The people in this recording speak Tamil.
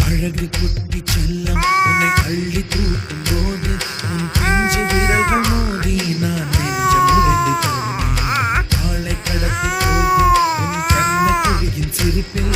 அழகு குட்டி செல்லம் உன்னை அள்ளி தூக்கும் போது உன் பிஞ்சு விரல்கள் மோதி நான் நெஞ்சம் உடைந்து போனேன். ஆளை கடத்தி போகும் உன் கண்ண குழியின் சிரிப்பில்